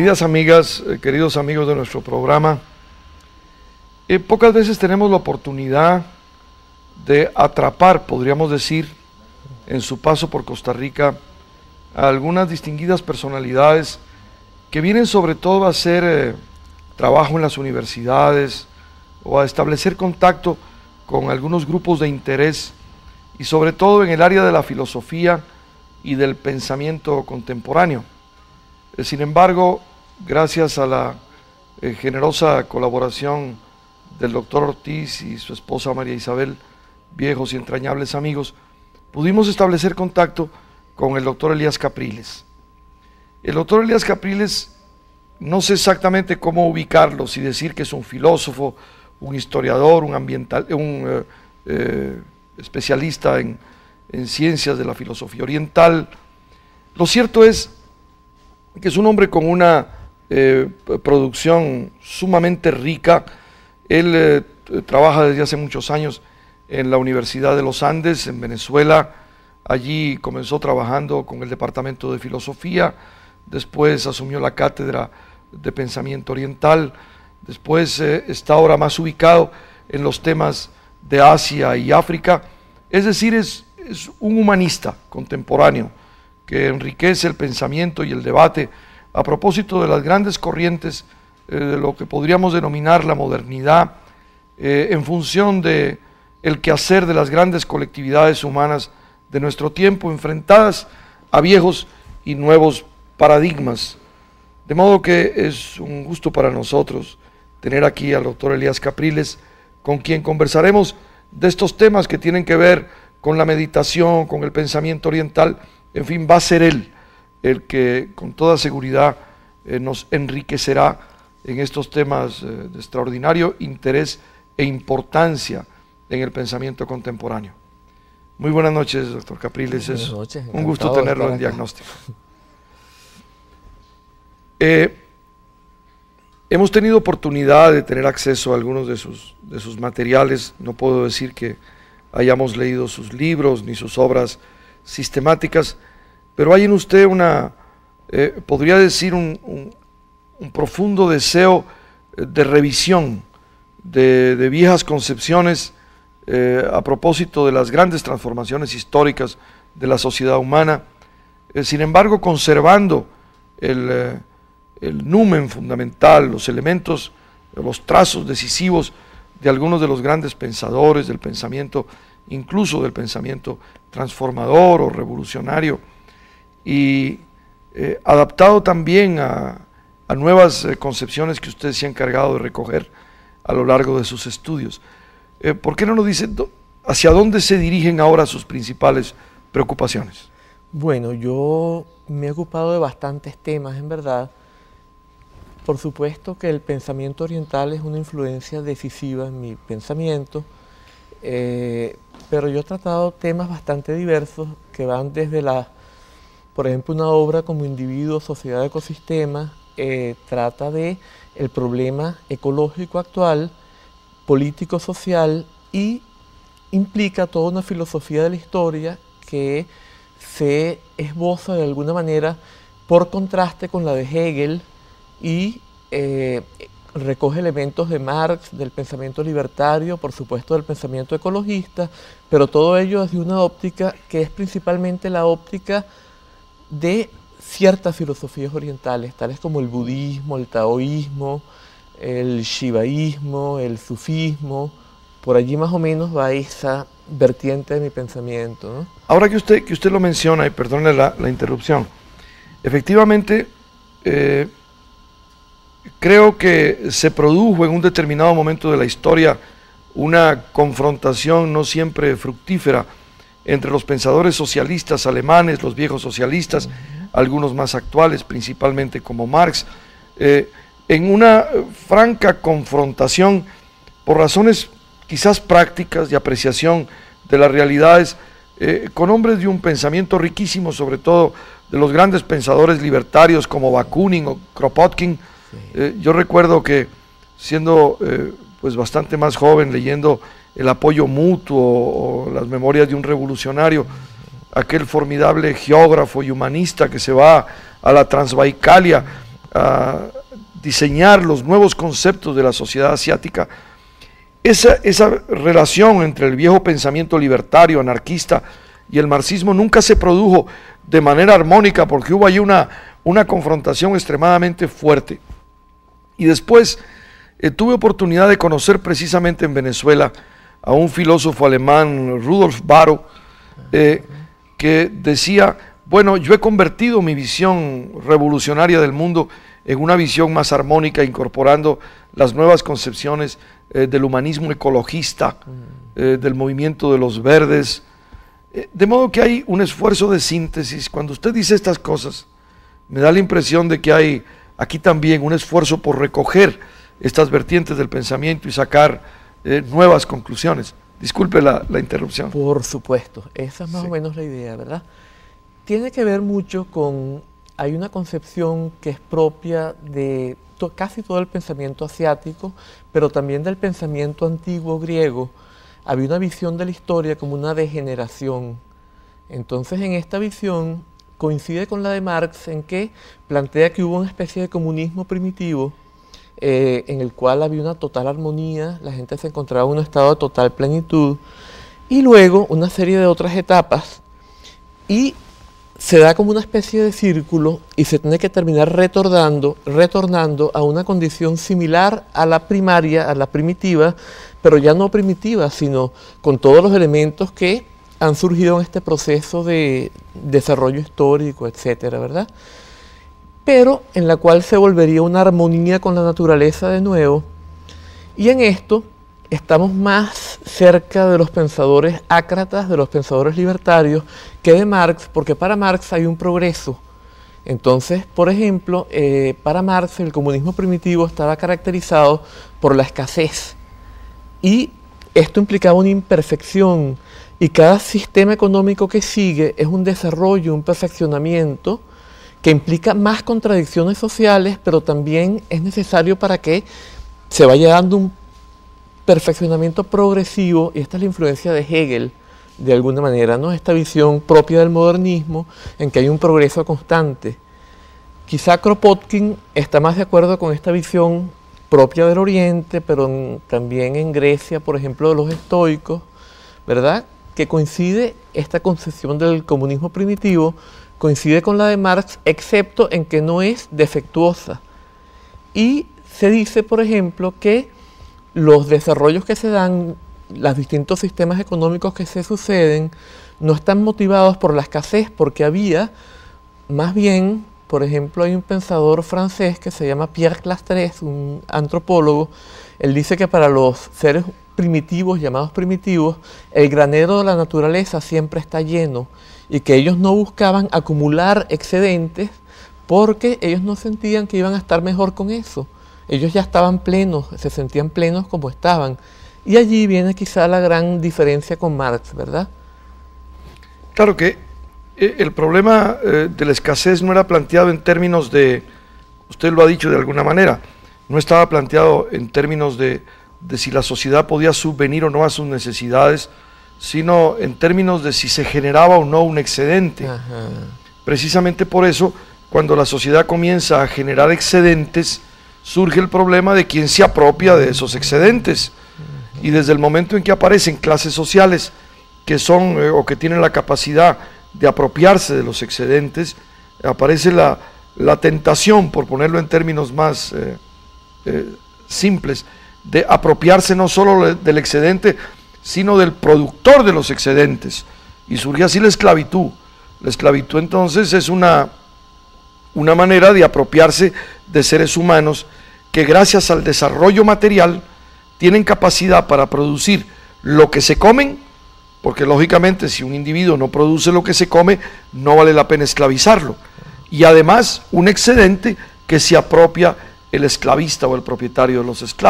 Queridas amigas, queridos amigos de nuestro programa, pocas veces tenemos la oportunidad de atrapar, podríamos decir, en su paso por Costa Rica, a algunas distinguidas personalidades que vienen sobre todo a hacer trabajo en las universidades o a establecer contacto con algunos grupos de interés y sobre todo en el área de la filosofía y del pensamiento contemporáneo. Sin embargo, gracias a la generosa colaboración del doctor Ortiz y su esposa María Isabel, viejos y entrañables amigos, pudimos establecer contacto con el doctor Elías Capriles. El doctor Elías Capriles, no sé exactamente cómo ubicarlo, si decir que es un filósofo, un historiador, un especialista en ciencias de la filosofía oriental. Lo cierto es que es un hombre con una producción sumamente rica. Él trabaja desde hace muchos años en la Universidad de los Andes, en Venezuela. Allí comenzó trabajando con el Departamento de Filosofía, después asumió la cátedra de Pensamiento Oriental, después está ahora más ubicado en los temas de Asia y África. Es decir, es un humanista contemporáneo que enriquece el pensamiento y el debate a propósito de las grandes corrientes de lo que podríamos denominar la modernidad, en función de el quehacer de las grandes colectividades humanas de nuestro tiempo, enfrentadas a viejos y nuevos paradigmas. De modo que es un gusto para nosotros tener aquí al doctor Elías Capriles, con quien conversaremos de estos temas que tienen que ver con la meditación, con el pensamiento oriental. En fin, va a ser él el que con toda seguridad nos enriquecerá en estos temas de extraordinario interés e importancia en el pensamiento contemporáneo. Muy buenas noches, doctor Capriles. Buenas noches, un gusto tenerlo en Diagnóstico. Hemos tenido oportunidad de tener acceso a algunos de sus materiales. No puedo decir que hayamos leído sus libros ni sus obras sistemáticas, pero hay en usted podría decir un profundo deseo de revisión de viejas concepciones a propósito de las grandes transformaciones históricas de la sociedad humana, sin embargo conservando el numen fundamental, los elementos, los trazos decisivos de algunos de los grandes pensadores del pensamiento, incluso del pensamiento transformador o revolucionario, y adaptado también a nuevas concepciones que usted se ha encargado de recoger a lo largo de sus estudios. ¿Por qué no nos dice hacia dónde se dirigen ahora sus principales preocupaciones? Bueno, yo me he ocupado de bastantes temas, en verdad. Por supuesto que el pensamiento oriental es una influencia decisiva en mi pensamiento, pero yo he tratado temas bastante diversos que van desde por ejemplo, una obra como Individuo, Sociedad, Ecosistema, trata de el problema ecológico actual, político-social, y implica toda una filosofía de la historia que se esboza de alguna manera por contraste con la de Hegel y recoge elementos de Marx, del pensamiento libertario, por supuesto del pensamiento ecologista, pero todo ello desde una óptica que es principalmente la óptica de ciertas filosofías orientales, tales como el budismo, el taoísmo, el shivaísmo, el sufismo. Por allí más o menos va esa vertiente de mi pensamiento, ¿no? Ahora que usted lo menciona, y perdone la interrupción, efectivamente creo que se produjo en un determinado momento de la historia una confrontación no siempre fructífera entre los pensadores socialistas alemanes, los viejos socialistas, algunos más actuales, principalmente como Marx, en una franca confrontación por razones quizás prácticas y apreciación de las realidades, con hombres de un pensamiento riquísimo, sobre todo de los grandes pensadores libertarios como Bakunin o Kropotkin. Yo recuerdo que siendo pues bastante más joven, leyendo El apoyo mutuo o Las memorias de un revolucionario, aquel formidable geógrafo y humanista que se va a la Transbaicalia a diseñar los nuevos conceptos de la sociedad asiática, esa relación entre el viejo pensamiento libertario, anarquista y el marxismo nunca se produjo de manera armónica, porque hubo allí una confrontación extremadamente fuerte. Y después tuve oportunidad de conocer precisamente en Venezuela a un filósofo alemán, Rudolf Barrow, que decía: bueno, yo he convertido mi visión revolucionaria del mundo en una visión más armónica, incorporando las nuevas concepciones del humanismo ecologista, del movimiento de los verdes, de modo que hay un esfuerzo de síntesis. Cuando usted dice estas cosas, me da la impresión de que hay aquí también un esfuerzo por recoger estas vertientes del pensamiento y sacar nuevas conclusiones. Disculpe la interrupción. Por supuesto, esa es más o menos la idea, ¿verdad? Tiene que ver mucho con, hay una concepción que es propia de casi todo el pensamiento asiático, pero también del pensamiento antiguo griego. Había una visión de la historia como una degeneración. Entonces, en esta visión coincide con la de Marx en que plantea que hubo una especie de comunismo primitivo en el cual había una total armonía, la gente se encontraba en un estado de total plenitud, y luego una serie de otras etapas, y se da como una especie de círculo y se tiene que terminar retornando a una condición similar a la primaria, a la primitiva, pero ya no primitiva, sino con todos los elementos que han surgido en este proceso de desarrollo histórico, etcétera, ¿verdad? Pero en la cual se volvería una armonía con la naturaleza de nuevo, y en esto estamos más cerca de los pensadores ácratas, de los pensadores libertarios, que de Marx, porque para Marx hay un progreso. Entonces, por ejemplo, para Marx el comunismo primitivo estaba caracterizado por la escasez, y esto implicaba una imperfección, y cada sistema económico que sigue es un desarrollo, un perfeccionamiento, que implica más contradicciones sociales, pero también es necesario para que se vaya dando un perfeccionamiento progresivo, y esta es la influencia de Hegel, de alguna manera, ¿no? Esta visión propia del modernismo, en que hay un progreso constante. Quizá Kropotkin está más de acuerdo con esta visión propia del Oriente, pero también en Grecia, por ejemplo, de los estoicos, ¿verdad? Que coincide esta concepción del comunismo primitivo, coincide con la de Marx, excepto en que no es defectuosa. Y se dice, por ejemplo, que los desarrollos que se dan, los distintos sistemas económicos que se suceden, no están motivados por la escasez, porque había, más bien, por ejemplo, hay un pensador francés que se llama Pierre Clastres, un antropólogo. Él dice que para los seres primitivos, llamados primitivos, el granero de la naturaleza siempre está lleno, y que ellos no buscaban acumular excedentes porque ellos no sentían que iban a estar mejor con eso. Ellos ya estaban plenos, se sentían plenos como estaban. Y allí viene quizá la gran diferencia con Marx, ¿verdad? Claro que el problema de la escasez no era planteado en términos de, usted lo ha dicho de alguna manera, no estaba planteado en términos de si la sociedad podía subvenir o no a sus necesidades, sino en términos de si se generaba o no un excedente. Ajá. Precisamente por eso, cuando la sociedad comienza a generar excedentes, surge el problema de quién se apropia de esos excedentes. Y desde el momento en que aparecen clases sociales que son o que tienen la capacidad de apropiarse de los excedentes, aparece la tentación, por ponerlo en términos más simples, de apropiarse no solo del excedente, sino del productor de los excedentes, y surge así la esclavitud. La esclavitud entonces es una manera de apropiarse de seres humanos que gracias al desarrollo material tienen capacidad para producir lo que se comen, porque lógicamente si un individuo no produce lo que se come, no vale la pena esclavizarlo, y además un excedente que se apropia el esclavista o el propietario de los esclavos.